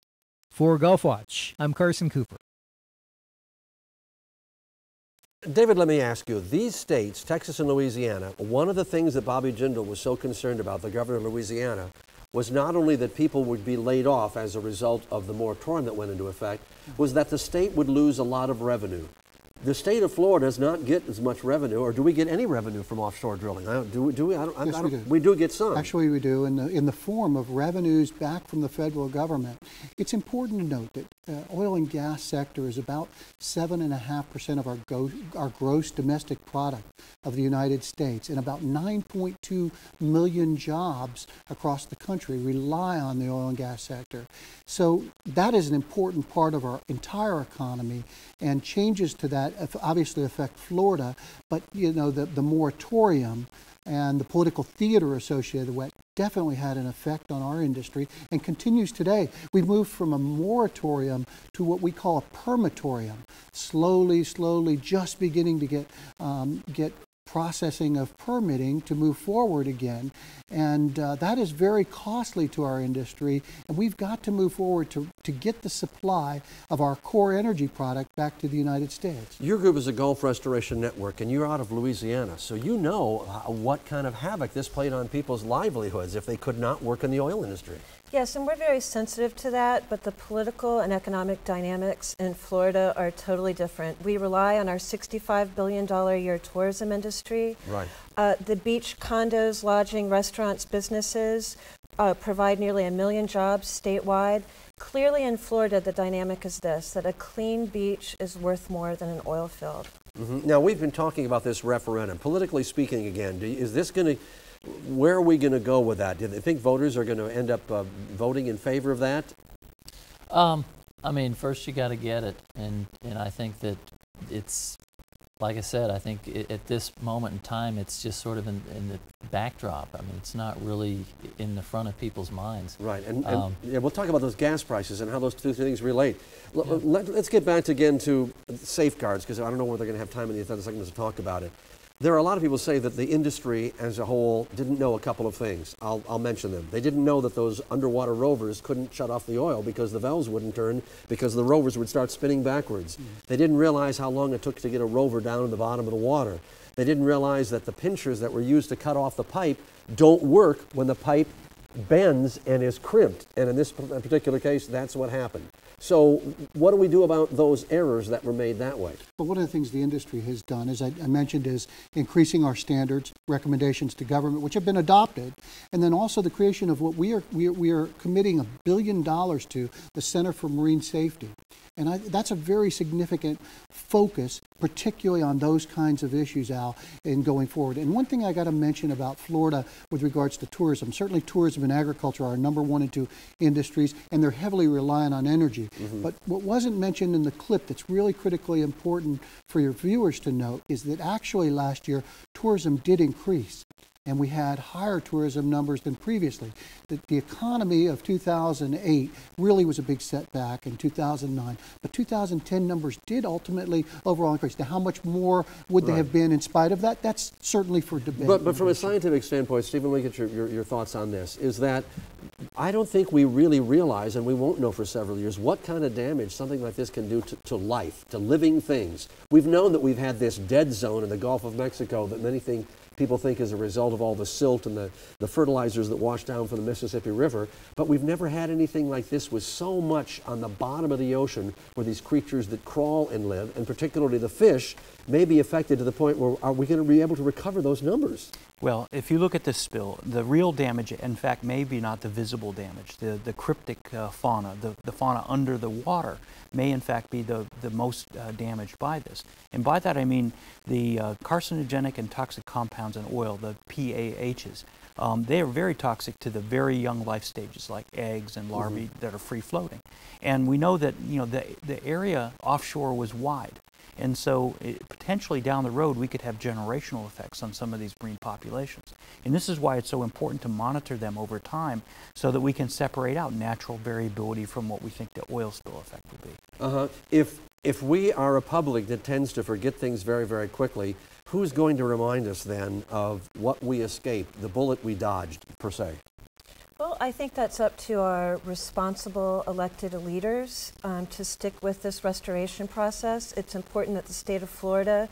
For GulfWatch, I'm Carson Cooper. David, let me ask you, these states, Texas and Louisiana, one of the things that Bobby Jindal was so concerned about, the governor of Louisiana, was not only that people would be laid off as a result of the moratorium that went into effect, was that the state would lose a lot of revenue. The state of Florida does not get as much revenue, or do we get any revenue from offshore drilling? Yes, we do. We do get some. Actually, we do, in the form of revenues back from the federal government. It's important to note that oil and gas sector is about 7.5% of our gross domestic product of the United States, and about 9.2 million jobs across the country rely on the oil and gas sector. So that is an important part of our entire economy, and changes to that obviously affect Florida, but you know, the moratorium and the political theater associated with it definitely had an effect on our industry and continues today. We've moved from a moratorium to what we call a permatorium, slowly just beginning to get processing of permitting to move forward again, and that is very costly to our industry, and we've got to move forward to get the supply of our core energy product back to the United States. Your group is a Gulf Restoration Network, and you're out of Louisiana, so you know what kind of havoc this played on people's livelihoods if they could not work in the oil industry. Yes, and we're very sensitive to that, but the political and economic dynamics in Florida are totally different. We rely on our $65 billion a year tourism industry. Right. The beach, condos, lodging, restaurants, businesses provide nearly 1 million jobs statewide. Clearly in Florida, the dynamic is this, that a clean beach is worth more than an oil field. Mm-hmm. Now, we've been talking about this referendum. Politically speaking again, is this going to, where are we going to go with that? Do they think voters are going to end up voting in favor of that? I mean, first you got to get it, and I think that it's, like I said, I think at this moment in time, it's just sort of in the backdrop. I mean, it's not really in the front of people's minds. Right, and yeah, we'll talk about those gas prices and how those two things relate. Let's get back again to safeguards, because I don't know whether they're going to have time in the other segments to talk about it. There are a lot of people say that the industry as a whole didn't know a couple of things. I'll mention them. They didn't know that those underwater rovers couldn't shut off the oil because the valves wouldn't turn, because the rovers would start spinning backwards. They didn't realize how long it took to get a rover down to the bottom of the water. They didn't realize that the pinchers that were used to cut off the pipe don't work when the pipe bends and is crimped. And in this particular case, that's what happened. So what do we do about those errors that were made that way? Well, one of the things the industry has done, as I mentioned, is increasing our standards, recommendations to government, which have been adopted, and then also the creation of what we are committing $1 billion to, the Center for Marine Safety. And that's a very significant focus, particularly on those kinds of issues, Al, in going forward. And one thing I got to mention about Florida with regards to tourism, certainly tourism and agriculture are our #1 and 2 industries, and they're heavily reliant on energy. But what wasn't mentioned in the clip that's really critically important for your viewers to note is that actually last year, tourism did increase. And we had higher tourism numbers than previously. The economy of 2008 really was a big setback in 2009, but 2010 numbers did ultimately overall increase. Now, how much more would they have been in spite of that? That's certainly for debate. But from a scientific standpoint, Stephen, let me get your thoughts on this, is that I don't think we really realize, and we won't know for several years, what kind of damage something like this can do to life, to living things. We've known that we've had this dead zone in the Gulf of Mexico that people think is a result of all the silt and the fertilizers that wash down from the Mississippi River, but we've never had anything like this with so much on the bottom of the ocean where these creatures that crawl and live, and particularly the fish, may be affected to the point where are we going to be able to recover those numbers? Well, if you look at this spill, the real damage, in fact, maybe not the visible damage. The cryptic fauna, the fauna under the water, may in fact be the most damaged by this. And by that I mean the carcinogenic and toxic compounds in oil, the PAHs. They are very toxic to the very young life stages like eggs and larvae that are free floating. And we know that the area offshore was wide. And so potentially down the road we could have generational effects on some of these marine populations. And this is why it's so important to monitor them over time so that we can separate out natural variability from what we think the oil spill effect will be. If we are a public that tends to forget things very, very quickly, who's going to remind us then of what we escaped, the bullet we dodged, per se? Well, I think that's up to our responsible elected leaders to stick with this restoration process. It's important that the state of Florida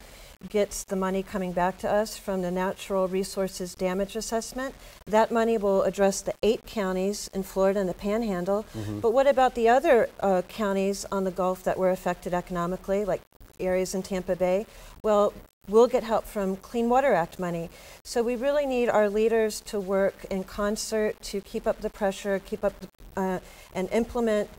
gets the money coming back to us from the Natural Resources Damage Assessment. That money will address the 8 counties in Florida and the Panhandle. But what about the other counties on the Gulf that were affected economically, like areas in Tampa Bay? Well, we'll get help from Clean Water Act money. So we really need our leaders to work in concert to keep up the pressure, and implement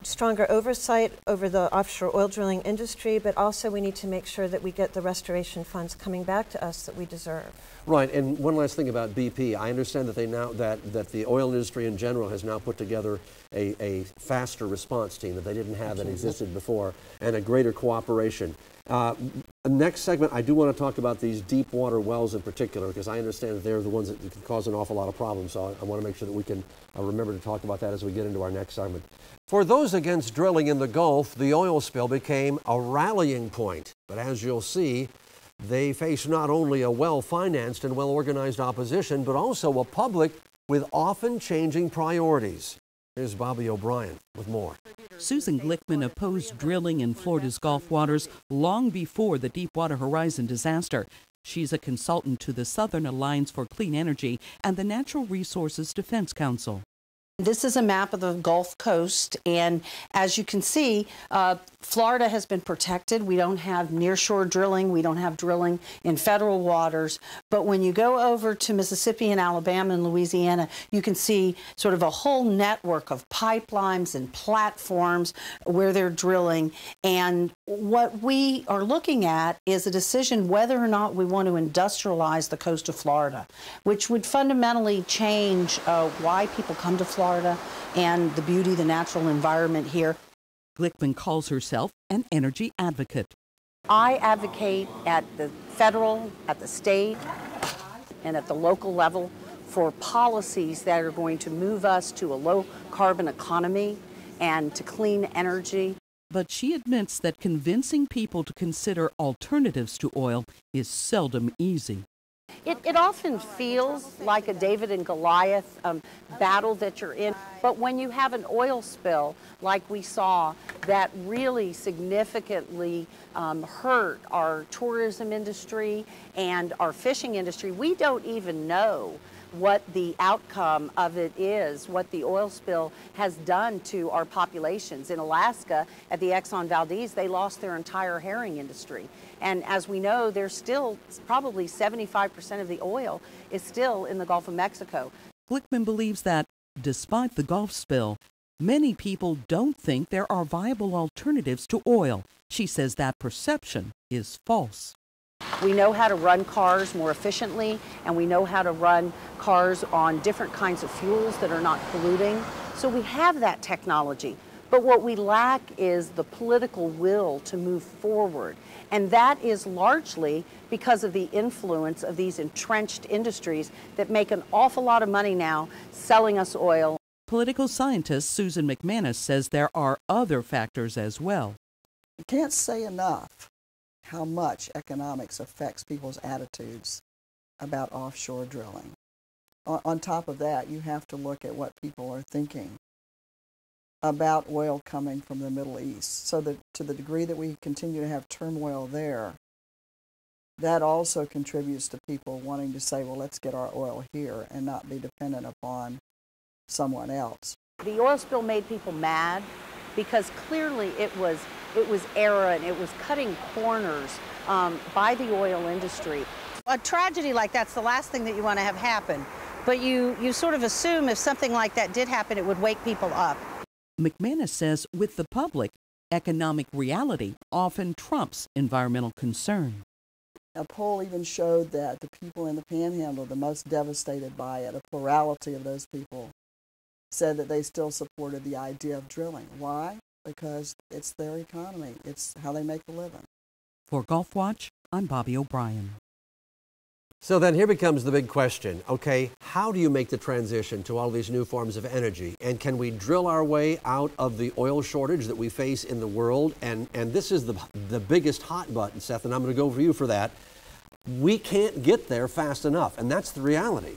stronger oversight over the offshore oil drilling industry, but also we need to make sure that we get the restoration funds coming back to us that we deserve. Right, and one last thing about BP. I understand that that the oil industry in general has now put together a faster response team that they didn't have that existed before, and a greater cooperation. Next segment, I do want to talk about these deep water wells in particular, because I understand that they're the ones that can cause an awful lot of problems. So I want to make sure that we can remember to talk about that as we get into our next segment. For those against drilling in the Gulf, the oil spill became a rallying point. But as you'll see, they face not only a well-financed and well-organized opposition, but also a public with often changing priorities. Here's Bobby O'Brien with more. Susan Glickman opposed drilling in Florida's Gulf waters long before the Deepwater Horizon disaster. She's a consultant to the Southern Alliance for Clean Energy and the Natural Resources Defense Council. This is a map of the Gulf Coast, and as you can see, Florida has been protected. We don't have nearshore drilling. We don't have drilling in federal waters. But when you go over to Mississippi and Alabama and Louisiana, you can see sort of a whole network of pipelines and platforms where they're drilling. And what we are looking at is a decision whether or not we want to industrialize the coast of Florida, which would fundamentally change why people come to Florida and the beauty, the natural environment here. Glickman calls herself an energy advocate. I advocate at the federal, at the state, and at the local level for policies that are going to move us to a low-carbon economy and to clean energy. But she admits that convincing people to consider alternatives to oil is seldom easy. It often feels like a David and Goliath battle that you're in, but when you have an oil spill like we saw that really significantly hurt our tourism industry and our fishing industry, we don't even know what the outcome of it is, what the oil spill has done to our populations. In Alaska, at the Exxon Valdez, they lost their entire herring industry. And as we know, there's still probably 75% of the oil is still in the Gulf of Mexico. Glickman believes that, despite the Gulf spill, many people don't think there are viable alternatives to oil. She says that perception is false. We know how to run cars more efficiently, and we know how to run cars on different kinds of fuels that are not polluting. So we have that technology. But what we lack is the political will to move forward. And that is largely because of the influence of these entrenched industries that make an awful lot of money now selling us oil. Political scientist Susan McManus says there are other factors as well. You can't say enough how much economics affects people's attitudes about offshore drilling. On top of that, you have to look at what people are thinking about oil coming from the Middle East. So that to the degree that we continue to have turmoil there, that also contributes to people wanting to say, well, let's get our oil here and not be dependent upon someone else. The oil spill made people mad because clearly it was error and it was cutting corners by the oil industry. A tragedy like that's the last thing that you want to have happen, but you sort of assume if something like that did happen, it would wake people up. McManus says with the public, economic reality often trumps environmental concern. A poll even showed that the people in the Panhandle, the most devastated by it, a plurality of those people, said that they still supported the idea of drilling. Why? Because it's their economy. It's how they make a living. For GulfWatch, I'm Bobby O'Brien. So then here becomes the big question. Okay, how do you make the transition to all these new forms of energy? And can we drill our way out of the oil shortage that we face in the world? And this is the biggest hot button, Seth, and I'm going to go for you for that. We can't get there fast enough, and that's the reality.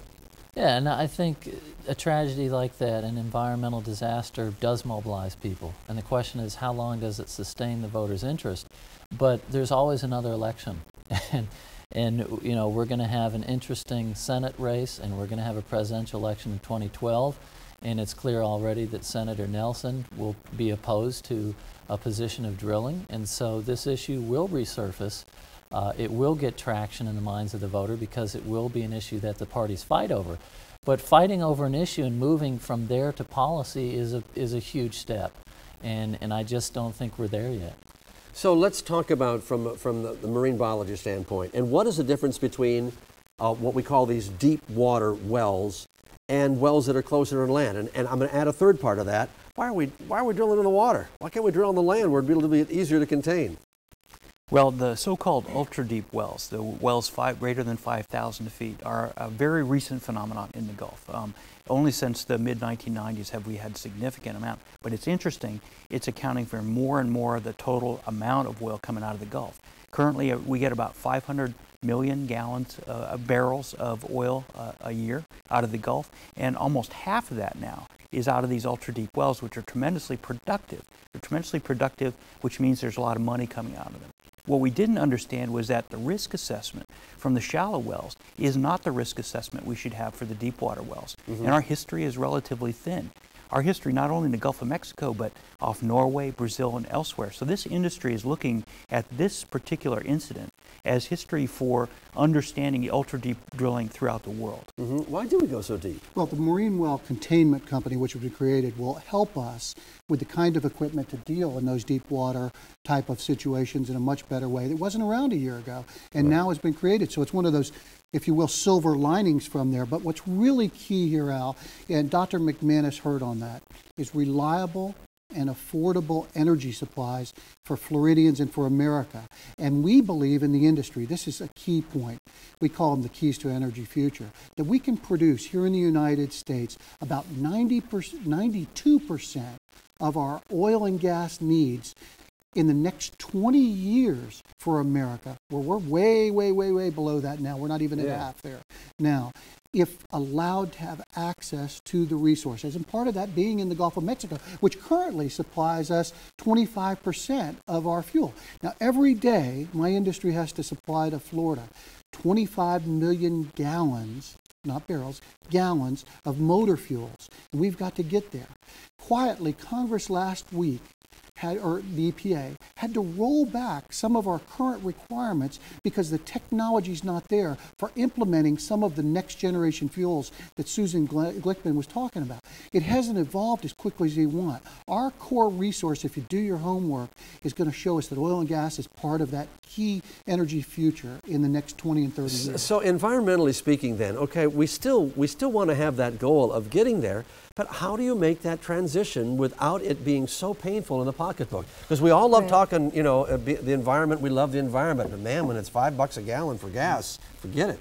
Yeah, and I think a tragedy like that, an environmental disaster, does mobilize people. And the question is, how long does it sustain the voters' interest? But there's always another election. And you know, we're going to have an interesting Senate race, and we're going to have a presidential election in 2012. And it's clear already that Senator Nelson will be opposed to a position of drilling. And so this issue will resurface. It will get traction in the minds of the voter because it will be an issue that the parties fight over. But fighting over an issue and moving from there to policy is a huge step. And I just don't think we're there yet. So let's talk about from the marine biology standpoint. And what is the difference between what we call these deep water wells and wells that are closer to land? And I'm going to add a third part of that. Why are we drilling in the water? Why can't we drill on the land where it'd be a little bit easier to contain? Well, the so-called ultra-deep wells, the wells greater than 5,000 feet, are a very recent phenomenon in the Gulf. Only since the mid-1990s have we had significant amount. But it's interesting, it's accounting for more and more of the total amount of oil coming out of the Gulf. Currently, we get about 500 million gallons, barrels of oil a year out of the Gulf, and almost half of that now is out of these ultra-deep wells, which are tremendously productive. They're tremendously productive, which means there's a lot of money coming out of them. What we didn't understand was that the risk assessment from the shallow wells is not the risk assessment we should have for the deep water wells. And our history is relatively thin. Our history not only in the Gulf of Mexico, but off Norway, Brazil, and elsewhere. So this industry is looking at this particular incident as history for understanding the ultra-deep drilling throughout the world. Why do we go so deep? Well, the Marine Well Containment Company, which we created, will help us with the kind of equipment to deal in those deep water type of situations in a much better way. It wasn't around a year ago, and now it's been created. So it's one of those, if you will, silver linings from there. But what's really key here, Al, and Dr. McManus heard on that, is reliable, and affordable energy supplies for Floridians and for America. And we believe in the industry, this is a key point, we call them the keys to energy future, that we can produce here in the United States about 92% of our oil and gas needs in the next 20 years for America, where we're way, way, way, way below that now. We're not even at half there now, if allowed to have access to the resources. And part of that being in the Gulf of Mexico, which currently supplies us 25% of our fuel. Now, every day, my industry has to supply to Florida 25 million gallons, not barrels, gallons of motor fuels. And we've got to get there. Quietly, Congress last week or the EPA, had to roll back some of our current requirements because the technology's not there for implementing some of the next generation fuels that Susan Glickman was talking about. It hasn't evolved as quickly as we want. Our core resource, if you do your homework, is going to show us that oil and gas is part of that key energy future in the next 20 and 30 years. So environmentally speaking then, okay, we still want to have that goal of getting there, but how do you make that transition without it being so painful in the pocketbook? Because we all love talking, you know, the environment, we love the environment, but man, when it's $5 a gallon for gas, forget it.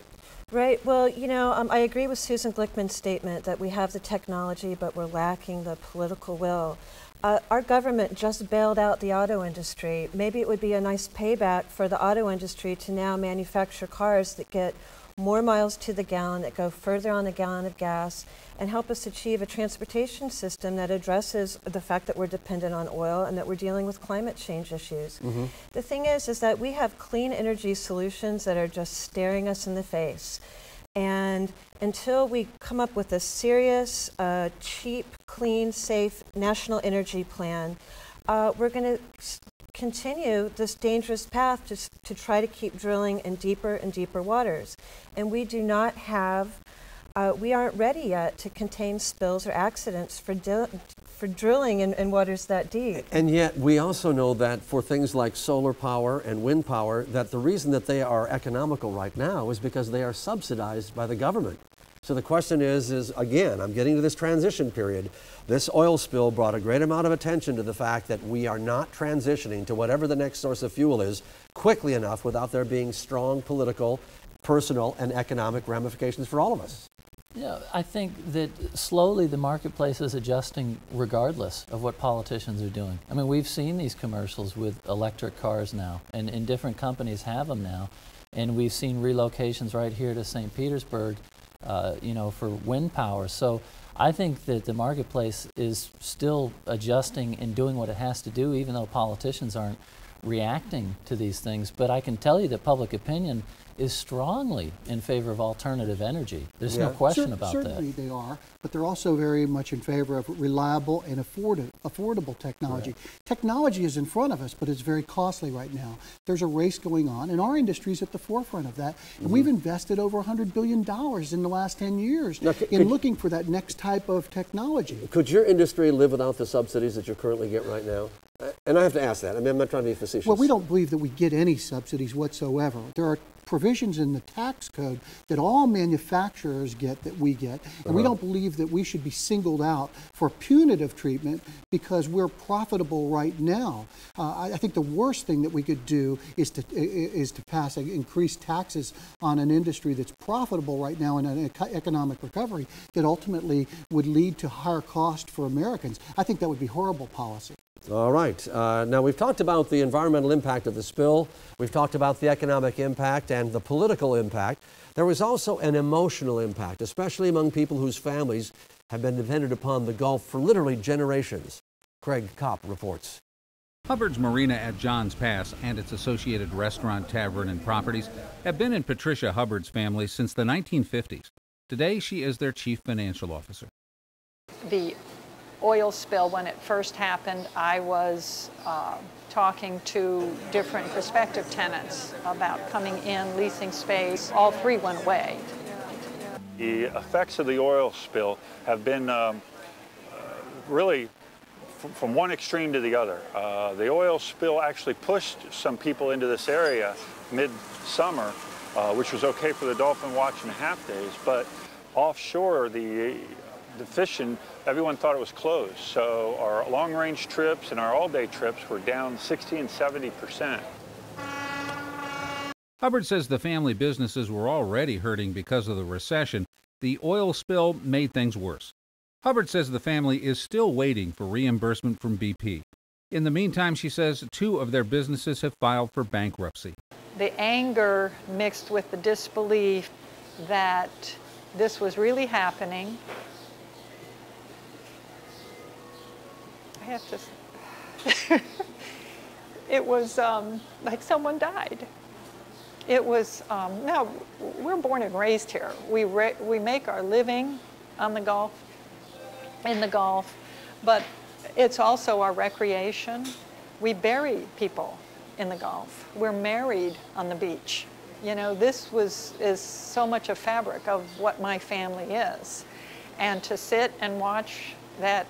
Right. Well, you know, I agree with Susan Glickman's statement that we have the technology, but we're lacking the political will. Our government just bailed out the auto industry. Maybe it would be a nice payback for the auto industry to now manufacture cars that get more miles to the gallon, that go further on the gallon of gas, and help us achieve a transportation system that addresses the fact that we're dependent on oil and that we're dealing with climate change issues. Mm-hmm. The thing is that we have clean energy solutions that are just staring us in the face. And until we come up with a serious, cheap, clean, safe national energy plan, we're going to continue this dangerous path to try to keep drilling in deeper and deeper waters. And we do not have, we aren't ready yet to contain spills or accidents for drilling in waters that deep. And yet we also know that for things like solar power and wind power, that the reason that they are economical right now is because they are subsidized by the government. So the question is again, I'm getting to this transition period. This oil spill brought a great amount of attention to the fact that we are not transitioning to whatever the next source of fuel is quickly enough without there being strong political, personal, and economic ramifications for all of us. Yeah, I think that slowly the marketplace is adjusting regardless of what politicians are doing. I mean, we've seen these commercials with electric cars now, and different companies have them now. And we've seen relocations right here to St. Petersburg, you know, for wind power. So I think that the marketplace is still adjusting and doing what it has to do, even though politicians aren't reacting to these things. But I can tell you that public opinion is strongly in favor of alternative energy. There's no question about that. Certainly they are, but they're also very much in favor of reliable and affordable technology. Right. Technology is in front of us, but it's very costly right now. There's a race going on, and our industry is at the forefront of that. And we've invested over $100 billion in the last 10 years in looking for that next type of technology. Could your industry live without the subsidies that you currently get right now? And I have to ask that. I mean, I'm not trying to be facetious. Well, we don't believe that we get any subsidies whatsoever. There are provisions in the tax code that all manufacturers get that we get, and we don't believe that we should be singled out for punitive treatment because we're profitable right now. I think the worst thing that we could do is to pass increased taxes on an industry that's profitable right now in an economic recovery that ultimately would lead to higher cost for Americans. I think that would be horrible policy. All right. Now, we've talked about the environmental impact of the spill. We've talked about the economic impact and the political impact. There was also an emotional impact, especially among people whose families have been dependent upon the Gulf for literally generations. Craig Kopp reports. Hubbard's Marina at Johns Pass and its associated restaurant, tavern, and properties have been in Patricia Hubbard's family since the 1950s. Today, she is their chief financial officer. The oil spill, when it first happened, I was talking to different prospective tenants about coming in, leasing space. All three went away. The effects of the oil spill have been really from one extreme to the other. The oil spill actually pushed some people into this area mid-summer, which was okay for the dolphin watch and half days, but offshore the the fishing, everyone thought it was closed. So our long-range trips and our all-day trips were down 60 and 70%. Hubbard says the family businesses were already hurting because of the recession. The oil spill made things worse. Hubbard says the family is still waiting for reimbursement from BP. In the meantime, she says 2 of their businesses have filed for bankruptcy. The anger mixed with the disbelief that this was really happening. I have to, it was like someone died. It was, now, we're born and raised here. We make our living on the Gulf, in the Gulf, but it's also our recreation. We bury people in the Gulf. We're married on the beach. You know, this is so much a fabric of what my family is. And to sit and watch that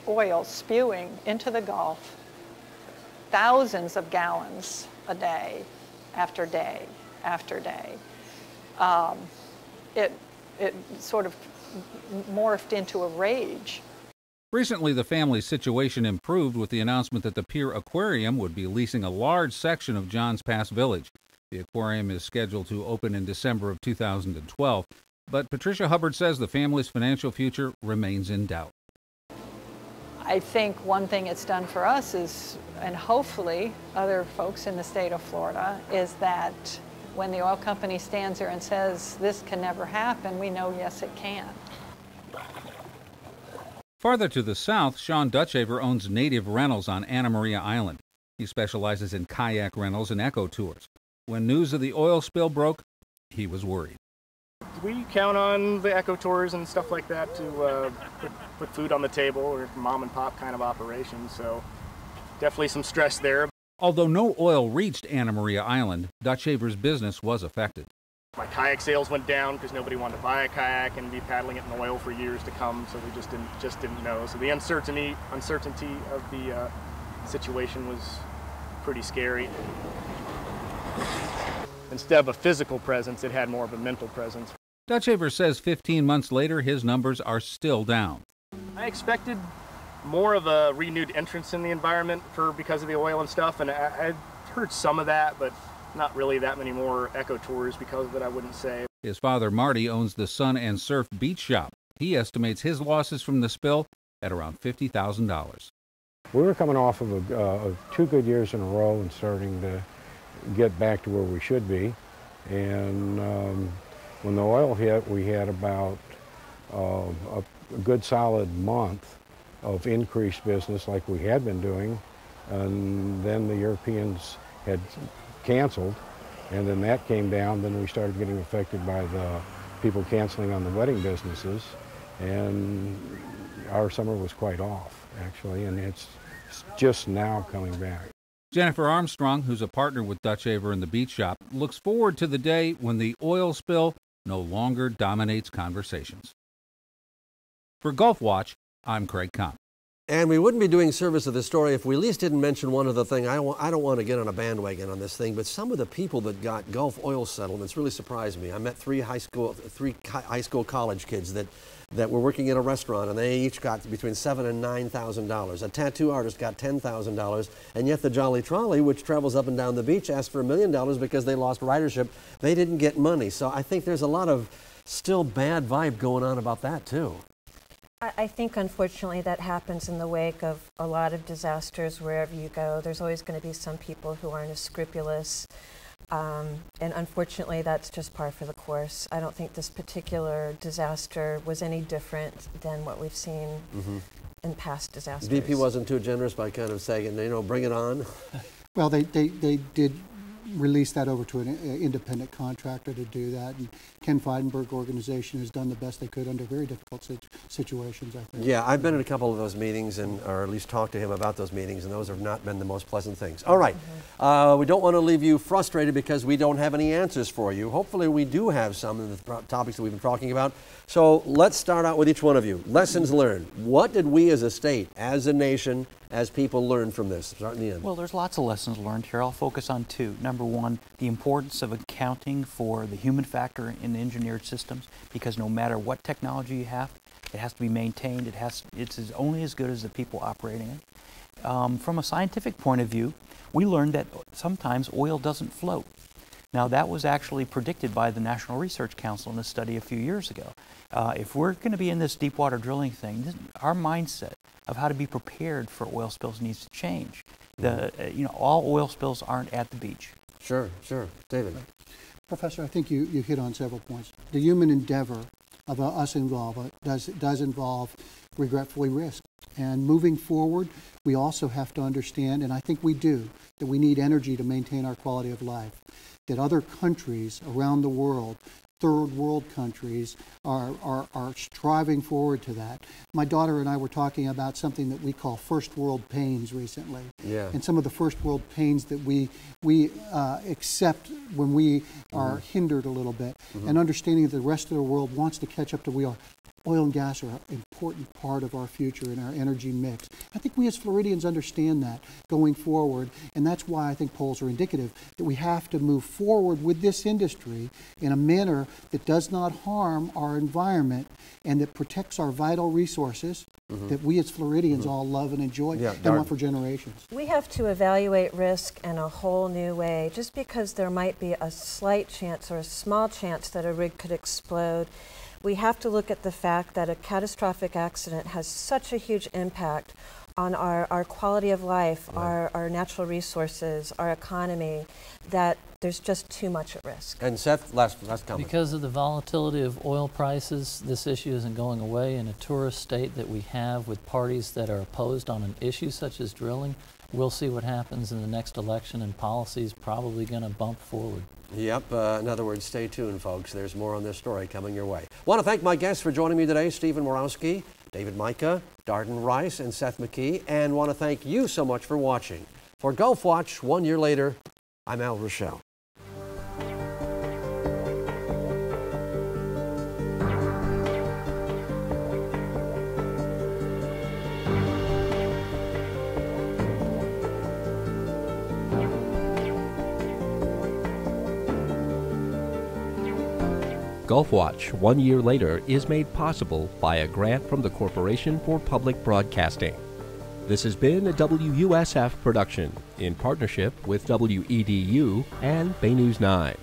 oil spewing into the Gulf, thousands of gallons a day, after day, after day, it sort of morphed into a rage. Recently, the family's situation improved with the announcement that the Pier Aquarium would be leasing a large section of Johns Pass Village. The aquarium is scheduled to open in December of 2012, but Patricia Hubbard says the family's financial future remains in doubt. I think one thing it's done for us is, and hopefully other folks in the state of Florida, is that when the oil company stands there and says this can never happen, we know yes it can. Farther to the south, Shawn Duytschaver owns Native Rentals on Anna Maria Island. He specializes in kayak rentals and eco tours. When news of the oil spill broke, he was worried. We count on the eco tours and stuff like that to put food on the table, or mom and pop kind of operations, so definitely some stress there. Although no oil reached Anna Maria Island, Duytschaver's business was affected. My kayak sales went down because nobody wanted to buy a kayak and be paddling it in oil for years to come, so we just didn't know. So the uncertainty of the situation was pretty scary. Instead of a physical presence, it had more of a mental presence. Duytschaver says 15 months later, his numbers are still down. I expected more of a renewed interest in the environment because of the oil and stuff, and I heard some of that, but not really that many more eco tours because of it, I wouldn't say. His father, Marty, owns the Sun and Surf Beach Shop. He estimates his losses from the spill at around $50,000. We were coming off of 2 good years in a row and starting to get back to where we should be. And when the oil hit, we had about a good solid month of increased business like we had been doing. And then the Europeans had canceled, and then that came down. Then we started getting affected by the people canceling on the wedding businesses, and our summer was quite off, actually, and it's just now coming back. Jennifer Armstrong, who's a partner with Duytschaver in the beach shop, looks forward to the day when the oil spill no longer dominates conversations. For GulfWatch, I'm Craig Comp. And we wouldn't be doing service of the story if we at least didn't mention one other thing. I don't want to get on a bandwagon on this thing, but some of the people that got Gulf oil settlements really surprised me. I met three high school college kids that were working at a restaurant, and they each got between $7,000 and $9,000. A tattoo artist got $10,000, and yet the Jolly Trolley, which travels up and down the beach, asked for $1 million because they lost ridership. They didn't get money. So I think there's a lot of still bad vibe going on about that too. I think, unfortunately, that happens in the wake of a lot of disasters wherever you go. There's always going to be some people who aren't as scrupulous, and unfortunately, that's just par for the course. I don't think this particular disaster was any different than what we've seen in past disasters. BP wasn't too generous by kind of saying, you know, bring it on. Well, they did release that over to an independent contractor to do that. And Ken Feidenberg organization has done the best they could under very difficult situations, I think. Yeah, I've been in a couple of those meetings, or at least talked to him about those meetings, and those have not been the most pleasant things. All right, we don't want to leave you frustrated because we don't have any answers for you. Hopefully we do have some of the topics that we've been talking about. So let's start out with each one of you. Lessons learned. What did we as a state, as a nation, as people learn from this? Start in the end. Well, there's lots of lessons learned here. I'll focus on two. Number one, the importance of accounting for the human factor in engineered systems, because no matter what technology you have, It has to be maintained. It's only as good as the people operating it. From a scientific point of view, we learned that sometimes oil doesn't float. Now, that was actually predicted by the National Research Council in a study a few years ago. If we're going to be in this deep water drilling thing, our mindset of how to be prepared for oil spills needs to change. All oil spills aren't at the beach. Sure. David. Professor, I think you hit on several points. The human endeavor of us involved does involve, regretfully, risk. And moving forward, we also have to understand, and I think we do, that we need energy to maintain our quality of life. That other countries around the world, third world countries, are striving forward to that. My daughter and I were talking about something that we call first world pains recently. Yeah. And some of the first world pains that we accept when we are hindered a little bit, and understanding that the rest of the world wants to catch up to we are. Oil and gas are an important part of our future in our energy mix. I think we as Floridians understand that going forward, and that's why I think polls are indicative that we have to move forward with this industry in a manner that does not harm our environment and that protects our vital resources that we as Floridians all love and enjoy and want for generations. We have to evaluate risk in a whole new way. Just because there might be a slight chance or a small chance that a rig could explode, we have to look at the fact that a catastrophic accident has such a huge impact on our quality of life, our natural resources, our economy, that there's just too much at risk. And Seth, last comment. Because of the volatility of oil prices, this issue isn't going away. In a tourist state that we have with parties that are opposed on an issue such as drilling, we'll see what happens in the next election, and policy is probably going to bump forward. Yep, in other words, stay tuned, folks. There's more on this story coming your way. Want to thank my guests for joining me today, Stephen Morawski, David Mica, Darden Rice, and Seth McKee, and want to thank you so much for watching. For GulfWatch, 1 year later, I'm Al Rochelle. GulfWatch 1 year later is made possible by a grant from the Corporation for Public Broadcasting. This has been a WUSF production in partnership with WEDU and Bay News 9.